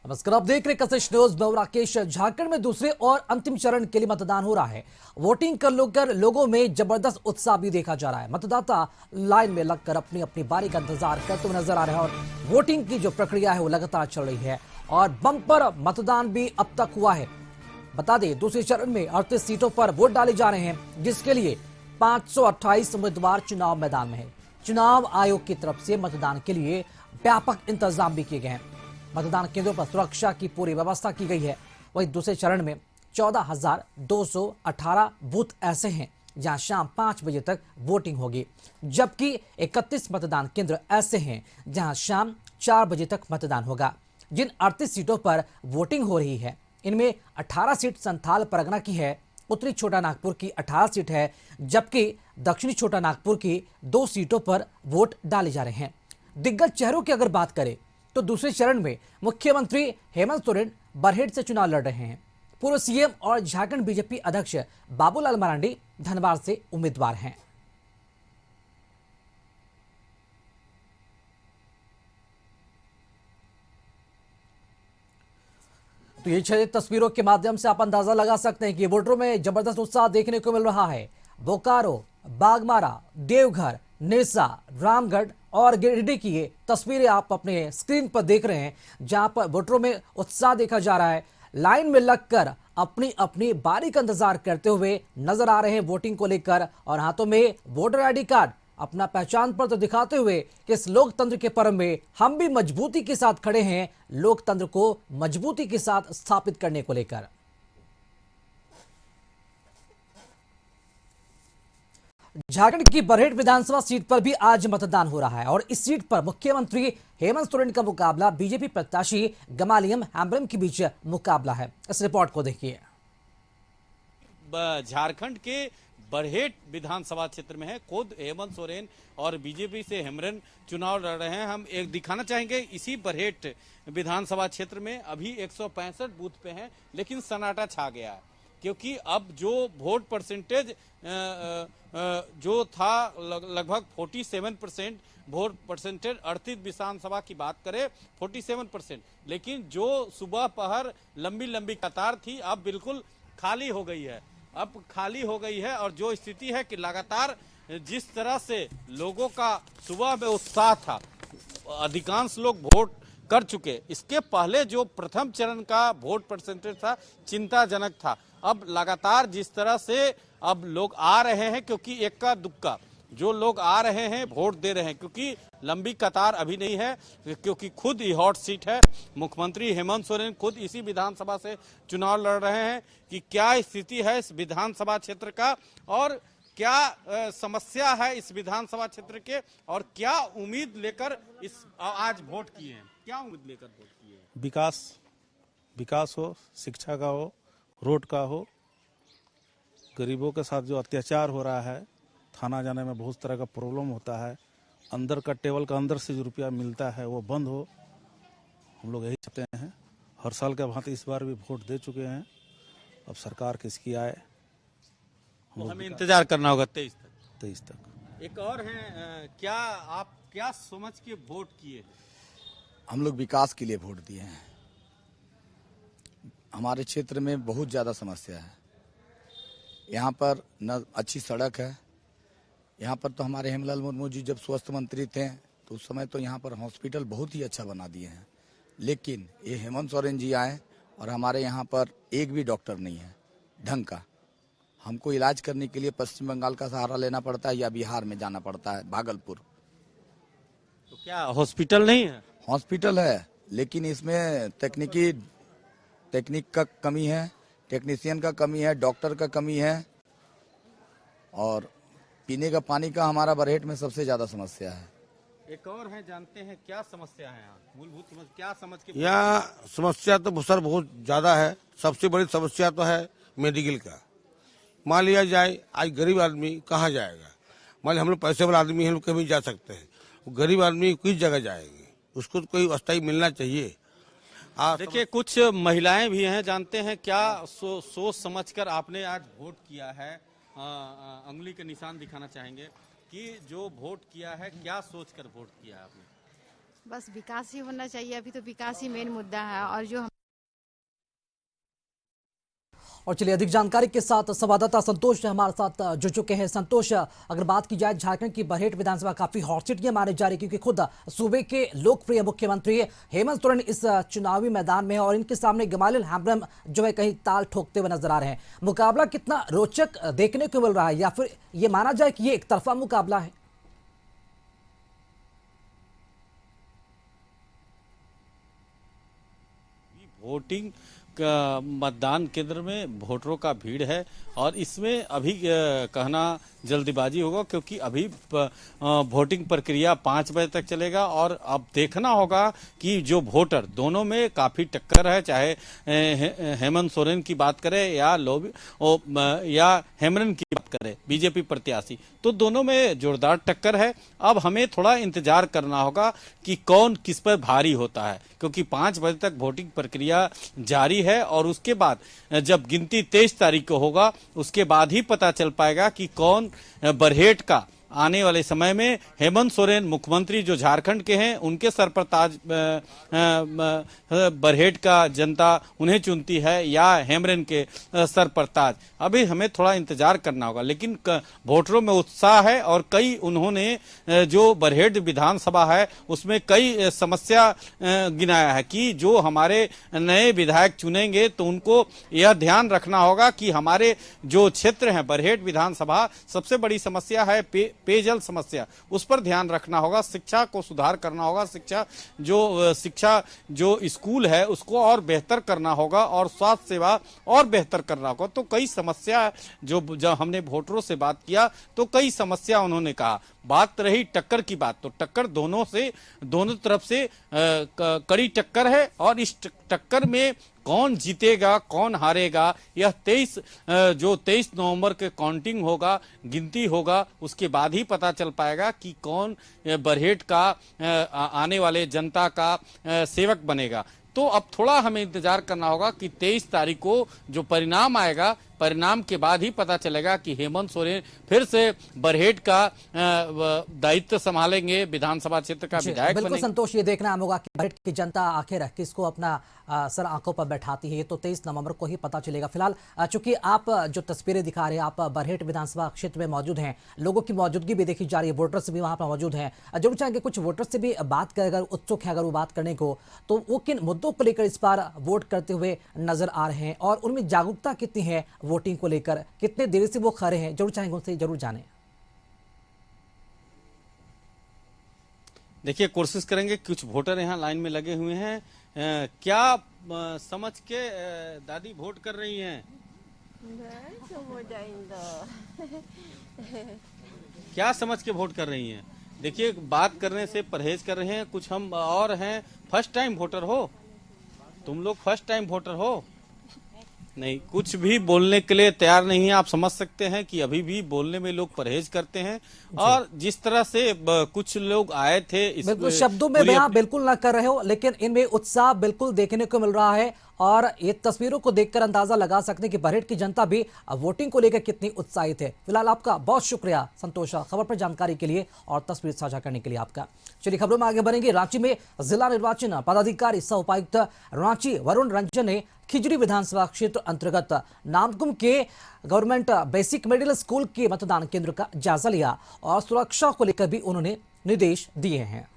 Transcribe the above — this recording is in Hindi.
नमस्कार, आप देख रहे कशिश न्यूज। मैं राकेश। झारखंड में दूसरे और अंतिम चरण के लिए मतदान हो रहा है। वोटिंग कर लोगों में जबरदस्त उत्साह भी देखा जा रहा है। मतदाता लाइन में लगकर अपनी अपनी बारी का इंतजार करते हुए नजर आ रहे हैं और वोटिंग की जो प्रक्रिया है वो लगातार चल रही है और बम्पर मतदान भी अब तक हुआ है। बता दें, दूसरे चरण में 38 सीटों पर वोट डाले जा रहे हैं, जिसके लिए 528 उम्मीदवार चुनाव मैदान में है। चुनाव आयोग की तरफ से मतदान के लिए व्यापक इंतजाम भी किए गए हैं। मतदान केंद्रों पर सुरक्षा की पूरी व्यवस्था की गई है। वहीं दूसरे चरण में 14,218 बूथ ऐसे हैं जहां शाम 5 बजे तक वोटिंग होगी, जबकि 31 मतदान केंद्र ऐसे हैं जहां शाम 4 बजे तक मतदान होगा। जिन 38 सीटों पर वोटिंग हो रही है, इनमें 18 सीट संथाल परगना की है, उत्तरी छोटा नागपुर की 18 सीट है, जबकि दक्षिणी छोटा नागपुर की 2 सीटों पर वोट डाले जा रहे हैं। दिग्गज चेहरों की अगर बात करें तो दूसरे चरण में मुख्यमंत्री हेमंत सोरेन बरहेट से चुनाव लड़ रहे हैं। पूर्व सीएम और झारखंड बीजेपी अध्यक्ष बाबूलाल मरांडी धनबाद से उम्मीदवार हैं। तो ये 6 तस्वीरों के माध्यम से आप अंदाजा लगा सकते हैं कि वोटरों में जबरदस्त उत्साह देखने को मिल रहा है। बोकारो, बागमारा, देवघर, निरसा, रामगढ़ और गिरिडीह की ये तस्वीरें आप अपने स्क्रीन पर देख रहे हैं, जहां पर वोटरों में उत्साह देखा जा रहा है। लाइन में लगकर अपनी अपनी बारी का इंतजार करते हुए नजर आ रहे हैं वोटिंग को लेकर, और हाथों में वोटर आईडी कार्ड, अपना पहचान पत्र दिखाते हुए कि इस लोकतंत्र के पर्व में हम भी मजबूती के साथ खड़े हैं, लोकतंत्र को मजबूती के साथ स्थापित करने को लेकर। झारखंड की बरहेट विधानसभा सीट पर भी आज मतदान हो रहा है और इस सीट पर मुख्यमंत्री हेमंत सोरेन का मुकाबला बीजेपी प्रत्याशी गमालियम हेम्ब्रम के बीच मुकाबला है। इस रिपोर्ट को देखिए। झारखंड के बरहेट विधानसभा क्षेत्र में है, खुद हेमंत सोरेन और बीजेपी से हेम्ब्रम चुनाव लड़ रहे हैं। हम एक दिखाना चाहेंगे, इसी बरहेट विधानसभा क्षेत्र में अभी 165 बूथ पे हैं, लेकिन सन्नाटा छा गया है, क्योंकि अब जो वोट परसेंटेज जो था लगभग 47% वोट परसेंटेज 38 विधानसभा की बात करें 47%, लेकिन जो सुबह पहर लंबी लंबी कतार थी अब बिल्कुल खाली हो गई है। अब खाली हो गई है और जो स्थिति है कि लगातार जिस तरह से लोगों का सुबह में उत्साह था, अधिकांश लोग वोट कर चुके। इसके पहले जो प्रथम चरण का वोट परसेंटेज था चिंताजनक था। अब लगातार जिस तरह से अब लोग आ रहे हैं, क्योंकि इक्का दुक्का जो लोग आ रहे हैं वोट दे रहे हैं, क्योंकि लंबी कतार अभी नहीं है, क्योंकि खुद ही हॉट सीट है। मुख्यमंत्री हेमंत सोरेन खुद इसी विधानसभा से चुनाव लड़ रहे हैं कि क्या स्थिति है इस विधानसभा क्षेत्र का और क्या समस्या है इस विधानसभा क्षेत्र के, और क्या उम्मीद लेकर इस आज वोट किए हैं, क्या उम्मीद लेकर वोट किए हैं। विकास हो, शिक्षा का हो, रोड का हो, गरीबों के साथ जो अत्याचार हो रहा है, थाना जाने में बहुत तरह का प्रॉब्लम होता है, अंदर का टेबल का अंदर से जो रुपया मिलता है वो बंद हो, हम लोग यही चाहते हैं। हर साल के भांति इस बार भी वोट दे चुके हैं, अब सरकार किसकी आए तो हमें इंतजार करना होगा 23 तक। एक और है, क्या आप क्या समझ के वोट किए। हम लोग विकास के लिए वोट दिए हैं। हमारे क्षेत्र में बहुत ज़्यादा समस्या है। यहाँ पर न अच्छी सड़क है। यहाँ पर तो हमारे हेमलाल मुर्मू जी जब स्वास्थ्य मंत्री थे तो उस समय तो यहाँ पर हॉस्पिटल बहुत ही अच्छा बना दिए हैं, लेकिन ये हेमंत सोरेन जी आए और हमारे यहाँ पर एक भी डॉक्टर नहीं है ढंग का। हमको इलाज करने के लिए पश्चिम बंगाल का सहारा लेना पड़ता है या बिहार में जाना पड़ता है, भागलपुर। तो क्या हॉस्पिटल नहीं है। हॉस्पिटल है, लेकिन इसमें टेक्निक का कमी है, टेक्नीशियन का कमी है, डॉक्टर का कमी है, और पीने का पानी का हमारा बरहेट में सबसे ज्यादा समस्या है। एक और है, जानते हैं क्या समस्या है यहाँ, मूलभूत समस्या क्या समझ के। यहाँ समस्या तो सर बहुत ज्यादा है। सबसे बड़ी समस्या तो है मेडिकल का। मान लिया जाए आज गरीब आदमी कहाँ जाएगा, मान लिया हम लोग पैसे वाला आदमी हैं, लोग कहीं जा सकते हैं, गरीब आदमी किस जगह जाएंगे, उसको तो कोई अस्थायी मिलना चाहिए। देखिए कुछ महिलाएं भी हैं, जानते हैं क्या सोच समझकर आपने आज वोट किया है। अंगुली के निशान दिखाना चाहेंगे कि जो वोट किया है क्या सोचकर वोट किया आपने। बस विकास ही होना चाहिए। अभी तो विकास ही मेन मुद्दा है। और जो और चलिए अधिक जानकारी के साथ संवाददाता संतोष हमारे साथ जुड़ चुके हैं। संतोष, अगर बात की जाए झारखंड की बरहेट विधानसभा काफी हॉट सीट ये मानी जा रही, क्योंकि खुद सूबे के लोकप्रिय मुख्यमंत्री हेमंत सोरेन इस चुनावी मैदान में है और इनके सामने गमालिल हेम्ब्रम जो है कहीं ताल ठोकते हुए नजर आ रहे हैं। मुकाबला कितना रोचक देखने को मिल रहा है, या फिर ये माना जाए कि ये एक तरफा मुकाबला है? वोटिंग मतदान केंद्र में वोटरों का भीड़ है और इसमें अभी कहना जल्दीबाजी होगा, क्योंकि अभी वोटिंग प्रक्रिया 5 बजे तक चलेगा और अब देखना होगा कि जो वोटर दोनों में काफी टक्कर है, चाहे हेमंत सोरेन की बात करें या हेमरन की बात करें बीजेपी प्रत्याशी, तो दोनों में जोरदार टक्कर है। अब हमें थोड़ा इंतजार करना होगा कि कौन किस पर भारी होता है, क्योंकि 5 बजे तक वोटिंग प्रक्रिया जारी है और उसके बाद जब गिनती 23 तारीख को होगा उसके बाद ही पता चल पाएगा कि कौन बरहेट का आने वाले समय में हेमंत सोरेन मुख्यमंत्री जो झारखंड के हैं उनके सर पर ताज बरहेट का जनता उन्हें चुनती है या हेमरन के सर पर ताज। अभी हमें थोड़ा इंतजार करना होगा, लेकिन वोटरों में उत्साह है और कई उन्होंने जो बरहेट विधानसभा है उसमें कई समस्या गिनाया है कि जो हमारे नए विधायक चुनेंगे तो उनको यह ध्यान रखना होगा कि हमारे जो क्षेत्र है बरहेट विधानसभा, सबसे बड़ी समस्या है पेयजल समस्या, उस पर ध्यान रखना होगा। शिक्षा को सुधार करना होगा, शिक्षा जो स्कूल है उसको और बेहतर करना होगा और स्वास्थ्य सेवा और बेहतर करना होगा। तो कई समस्या जो जब हमने वोटरों से बात किया तो कई समस्या उन्होंने कहा। बात रही टक्कर की बात, तो टक्कर दोनों तरफ से कड़ी टक्कर है और इस टक्कर में कौन जीतेगा कौन हारेगा यह 23 नवंबर के काउंटिंग होगा, गिनती होगा, उसके बाद ही पता चल पाएगा कि कौन बरहेट का आने वाले जनता का सेवक बनेगा। तो अब थोड़ा हमें इंतजार करना होगा कि 23 तारीख को जो परिणाम आएगा, परिणाम के बाद ही पता चलेगा कि हेमंत सोरेन फिर से बरहेट का दायित्व संभालेंगे, विधानसभा क्षेत्र का विधायक बिल्कुल बनेंगे। संतोष, ये देखना होगा कि बरहेट की जनता आखिर किसको अपना सर आंखों पर बैठाती है, ये तो 23 नवंबर को ही पता चलेगा। फिलहाल चूंकि आप जो तस्वीरें दिखा रहे हैं, आप बरहेट विधानसभा क्षेत्र में मौजूद हैं, लोगों की मौजूदगी भी देखी जा रही है, वोटर्स भी वहां पर मौजूद हैं। जरूर चाहेंगे कुछ वोटर्स से भी बात कर, अगर उत्सुक है अगर वो बात करने को, तो वो किन मुद्दों को लेकर इस बार वोट करते हुए नजर आ रहे हैं और उनमें जागरूकता कितनी है वोटिंग को लेकर, कितने देर से वो खड़े हैं, जरूर चाहेंगे उनसे जरूर जाने। देखिए, कोशिश करेंगे। कुछ वोटर यहाँ लाइन में लगे हुए हैं। क्या समझ के दादी वोट कर रही हैं? क्या समझ के वोट कर रही हैं? देखिए, बात करने से परहेज कर रहे हैं। कुछ हम और हैं, फर्स्ट टाइम वोटर हो तुम लोग, फर्स्ट टाइम वोटर हो? नहीं, कुछ भी बोलने के लिए तैयार नहीं है। आप समझ सकते हैं कि अभी भी बोलने में लोग परहेज करते हैं और जिस तरह से कुछ लोग आए थे बिल्कुल शब्दों में बयां बिल्कुल ना कर रहे हो, लेकिन इनमें उत्साह बिल्कुल देखने को मिल रहा है और ये तस्वीरों को देखकर अंदाजा लगा सकते हैं कि बरहेट की जनता भी वोटिंग को लेकर कितनी उत्साहित है। फिलहाल आपका बहुत शुक्रिया संतोष, खबर पर जानकारी के लिए और तस्वीर साझा करने के लिए आपका। चलिए खबरों में आगे बढ़ेंगे। रांची में जिला निर्वाचन पदाधिकारी सह उपायुक्त रांची वरुण रंजन ने खिजड़ी विधानसभा क्षेत्र अंतर्गत नामकुम के गवर्नमेंट बेसिक मिडिल स्कूल के मतदान केंद्र का जायजा लिया और सुरक्षा को लेकर भी उन्होंने निर्देश दिए हैं।